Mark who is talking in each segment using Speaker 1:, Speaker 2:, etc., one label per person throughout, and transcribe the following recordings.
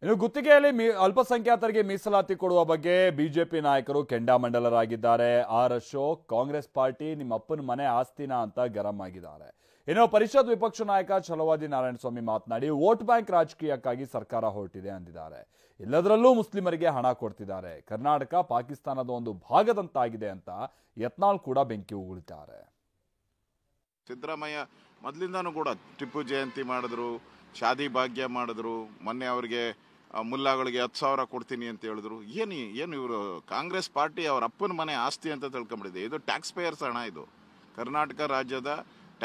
Speaker 1: ಇನ್ನು ಗುತ್ತಿಗೆಯಲ್ಲಿ ಅಲ್ಪಸಂಖ್ಯಾತರಿಗೆ ಮೀಸಲಾತಿ ಕೊಡುವ ಬಗ್ಗೆ ಬಿಜೆಪಿ ನಾಯಕರು ಕೆಂಡಾಮಂಡಲರಾಗಿದ್ದಾರೆ. ಆರ್ ಅಶೋಕ್ ಕಾಂಗ್ರೆಸ್ ಪಾರ್ಟಿ ನಿಮ್ಮ ಅಪ್ಪನ ಮನೆ ಆಸ್ತಿನ ಅಂತ ಗರಂ ಆಗಿದ್ದಾರೆ. ಇನ್ನು ಪರಿಷತ್ ವಿಪಕ್ಷ ನಾಯಕ ಛಲವಾದಿ ನಾರಾಯಣಸ್ವಾಮಿ ಮಾತನಾಡಿ ವೋಟ್ ಬ್ಯಾಂಕ್ ರಾಜಕೀಯಕ್ಕಾಗಿ ಸರ್ಕಾರ ಹೊರಟಿದೆ ಅಂದಿದ್ದಾರೆ. ಎಲ್ಲದರಲ್ಲೂ ಮುಸ್ಲಿಮರಿಗೆ ಹಣ ಕೊಡ್ತಿದ್ದಾರೆ. ಕರ್ನಾಟಕ ಪಾಕಿಸ್ತಾನದ ಒಂದು ಭಾಗದಂತಾಗಿದೆ ಅಂತ ಯತ್ನಾಳ್ ಕೂಡ ಬೆಂಕಿ ಉಗುಳಿದ್ದಾರೆ.
Speaker 2: ಸಿದ್ದರಾಮಯ್ಯ ಮೊದಲಿಂದಾನು ಕೂಡ ಟಿಪ್ಪು ಜಯಂತಿ ಮಾಡಿದ್ರು, ಶಾದಿ ಭಾಗ್ಯ ಮಾಡಿದ್ರು, ಮೊನ್ನೆ ಅವರಿಗೆ ಮುಲ್ಲಾಗಳಿಗೆ 10,000 ಕೊಡ್ತೀನಿ ಅಂತ ಹೇಳಿದ್ರು. ಏನು ಇವರು ಕಾಂಗ್ರೆಸ್ ಪಾರ್ಟಿ ಅವ್ರ ಅಪ್ಪನ ಮನೆ ಆಸ್ತಿ ಅಂತ ತಿಳ್ಕೊಂಬಿಟ್ಟಿದೆ. ಇದು ಟ್ಯಾಕ್ಸ್ ಪೇಯರ್ಸ್ ಹಣ, ಇದು ಕರ್ನಾಟಕ ರಾಜ್ಯದ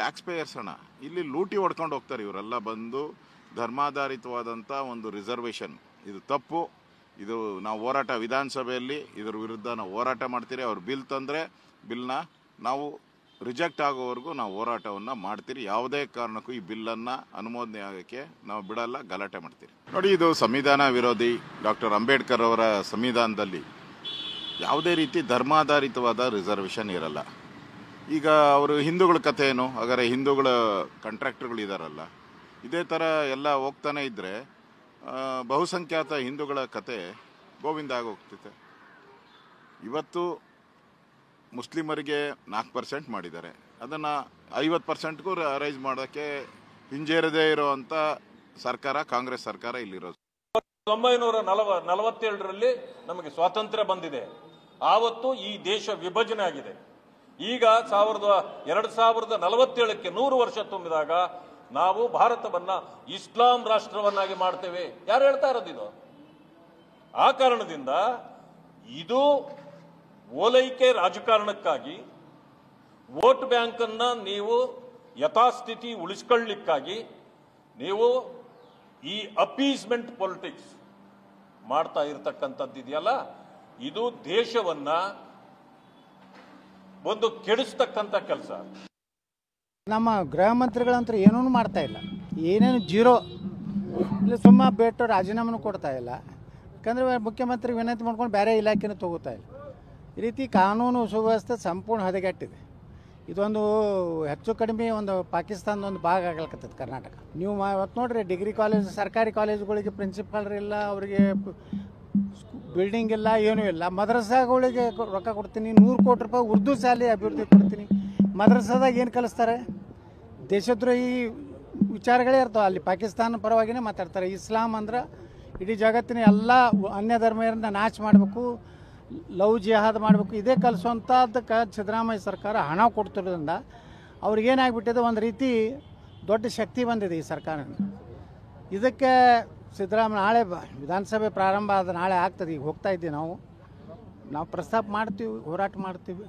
Speaker 2: ಟ್ಯಾಕ್ಸ್ ಪೇಯರ್ಸ್ ಹಣ. ಇಲ್ಲಿ ಲೂಟಿ ಹೊಡ್ಕೊಂಡು ಹೋಗ್ತಾರೆ ಇವರೆಲ್ಲ ಬಂದು. ಧರ್ಮಾಧಾರಿತವಾದಂಥ ಒಂದು ರಿಸರ್ವೇಷನ್ ಇದು ತಪ್ಪು. ಇದು ನಾವು ಹೋರಾಟ ವಿಧಾನಸಭೆಯಲ್ಲಿ ಇದರ ವಿರುದ್ಧ ನಾವು ಹೋರಾಟ ಮಾಡ್ತೀರಿ. ಅವ್ರು ಬಿಲ್ ತಂದರೆ ಬಿಲ್ನ ನಾವು ರಿಜೆಕ್ಟ್ ಆಗೋವರೆಗೂ ನಾವು ಹೋರಾಟವನ್ನು ಮಾಡ್ತೀರಿ. ಯಾವುದೇ ಕಾರಣಕ್ಕೂ ಈ ಬಿಲ್ಲನ್ನು ಅನುಮೋದನೆ ಆಗೋಕ್ಕೆ ನಾವು ಬಿಡಲ್ಲ, ಗಲಾಟೆ ಮಾಡ್ತೀರಿ. ನೋಡಿ, ಇದು ಸಂವಿಧಾನ ವಿರೋಧಿ. ಡಾಕ್ಟರ್ ಅಂಬೇಡ್ಕರ್ ಅವರ ಸಂವಿಧಾನದಲ್ಲಿ ಯಾವುದೇ ರೀತಿ ಧರ್ಮಾಧಾರಿತವಾದ ರಿಸರ್ವೇಷನ್ ಇರಲ್ಲ. ಈಗ ಅವರು ಹಿಂದೂಗಳ ಕಥೆ ಏನು? ಹಾಗಾದರೆ ಹಿಂದೂಗಳ ಕಾಂಟ್ರಾಕ್ಟರ್ಗಳಿದಾರಲ್ಲ, ಇದೇ ಥರ ಎಲ್ಲ ಹೋಗ್ತಾನೆ ಇದ್ದರೆ ಬಹುಸಂಖ್ಯಾತ ಹಿಂದೂಗಳ ಕತೆ ಗೋವಿಂದ ಆಗೋಗ್ತೈತೆ. ಇವತ್ತು ಮುಸ್ಲಿಮರಿಗೆ 4% ಮಾಡಿದ್ದಾರೆ. ಅದನ್ನು 50%ಗೂ ರೈಸ್ ಮಾಡೋಕ್ಕೆ ಹಿಂಜೇರದೇ ಇರೋವಂಥ ಸರ್ಕಾರ ಕಾಂಗ್ರೆಸ್ ಸರ್ಕಾರ ಇಲ್ಲಿರೋದು.
Speaker 3: 1947ರಲ್ಲಿ ನಮಗೆ ಸ್ವಾತಂತ್ರ್ಯ ಬಂದಿದೆ. ಆವತ್ತು ಈ ದೇಶ ವಿಭಜನೆ ಆಗಿದೆ. ಈಗ 2047ಕ್ಕೆ 100 ವರ್ಷ ತುಂಬಿದಾಗ ನಾವು ಭಾರತವನ್ನ ಇಸ್ಲಾಂ ರಾಷ್ಟ್ರವನ್ನಾಗಿ ಮಾಡ್ತೇವೆ. ಯಾರು ಹೇಳ್ತಾ ಇರೋದು ಇದು? ಆ ಕಾರಣದಿಂದ ಇದು ಓಲೈಕೆ ರಾಜಕಾರಣಕ್ಕಾಗಿ, ವೋಟ್ ಬ್ಯಾಂಕ್ ಅನ್ನ ನೀವು ಯಥಾಸ್ಥಿತಿ ಉಳಿಸ್ಕೊಳ್ಳಿಕ್ಕಾಗಿ ನೀವು ಈ ಅಪೀಸ್ಮೆಂಟ್ ಪೊಲಿಟಿಕ್ಸ್ ಮಾಡ್ತಾ ಇರತಕ್ಕಂಥದ್ದು ಇದೆಯಲ್ಲ, ಇದು ದೇಶವನ್ನ ಒಂದು ಕೆಡಿಸ್ತಕ್ಕಂಥ ಕೆಲಸ.
Speaker 4: ನಮ್ಮ ಗೃಹ ಮಂತ್ರಿಗಳಂತೂ ಏನೂ ಮಾಡ್ತಾ ಇಲ್ಲ, ಏನೇನು ಜೀರೋ. ಇಲ್ಲ ಸುಮ್ಮ ಬೇಟು ರಾಜೀನಾಮೆನೂ ಕೊಡ್ತಾ ಇಲ್ಲ. ಯಾಕಂದರೆ ಮುಖ್ಯಮಂತ್ರಿ ವಿನಂತಿ ಮಾಡ್ಕೊಂಡು ಬೇರೆ ಇಲಾಖೆನೂ ತಗೋತಾ ಇಲ್ಲ. ಈ ರೀತಿ ಕಾನೂನು ಸುವ್ಯವಸ್ಥೆ ಸಂಪೂರ್ಣ ಹದಗೆಟ್ಟಿದೆ. ಇದೊಂದು ಹೆಚ್ಚು ಕಡಿಮೆ ಒಂದು ಪಾಕಿಸ್ತಾನದ ಒಂದು ಭಾಗ ಆಗ್ಲಿಕ್ಕತ್ತದ ಕರ್ನಾಟಕ. ನೀವು ಇವತ್ತು ನೋಡ್ರಿ, ಡಿಗ್ರಿ ಕಾಲೇಜ್ ಸರ್ಕಾರಿ ಕಾಲೇಜುಗಳಿಗೆ ಪ್ರಿನ್ಸಿಪಾಲ್ರಿಲ್ಲ, ಅವರಿಗೆ ಬಿಲ್ಡಿಂಗ್ ಇಲ್ಲ, ಏನೂ ಇಲ್ಲ. ಮದ್ರಸಾಗಳಿಗೆ ರೊಕ್ಕ ಕೊಡ್ತೀನಿ, 100 ಕೋಟಿ ರೂಪಾಯಿ ಉರ್ದು ಶಾಲೆ ಅಭಿವೃದ್ಧಿ ಕೊಡ್ತೀನಿ. ಮದ್ರಸಾದಾಗ ಏನು ಕಲಿಸ್ತಾರೆ? ದೇಶದ್ರೋಹಿ ವಿಚಾರಗಳೇ ಇರ್ತಾವೆ. ಅಲ್ಲಿ ಪಾಕಿಸ್ತಾನ ಪರವಾಗಿನೇ ಮಾತಾಡ್ತಾರೆ. ಇಸ್ಲಾಂ ಅಂದ್ರೆ ಇಡೀ ಜಗತ್ತಿನ ಎಲ್ಲ ಅನ್ಯ ಧರ್ಮೀಯರನ್ನ ನಾಶ ಮಾಡಬೇಕು, ಲವ್ ಜಿಹಾದ್ ಮಾಡಬೇಕು, ಇದೇ ಕಲಿಸುವಂಥದ್ದಕ್ಕೆ ಸಿದ್ದರಾಮಯ್ಯ ಸರ್ಕಾರ ಹಣ ಕೊಡ್ತಿರೋದ್ರಿಂದ ಅವ್ರಿಗೇನಾಗ್ಬಿಟ್ಟಿದೆ, ಒಂದು ರೀತಿ ದೊಡ್ಡ ಶಕ್ತಿ ಬಂದಿದೆ ಈ ಸರ್ಕಾರ. ಇದಕ್ಕೆ ಸಿದ್ದರಾಮಯ್ಯ ನಾಳೆ ವಿಧಾನಸಭೆ ಪ್ರಾರಂಭ ಆದ ನಾಳೆ ಆಗ್ತದೆ. ಈಗ ಹೋಗ್ತಾ ಇದ್ದೀವಿ ನಾವು ಪ್ರಸ್ತಾಪ ಮಾಡ್ತೀವಿ, ಹೋರಾಟ ಮಾಡ್ತೀವಿ.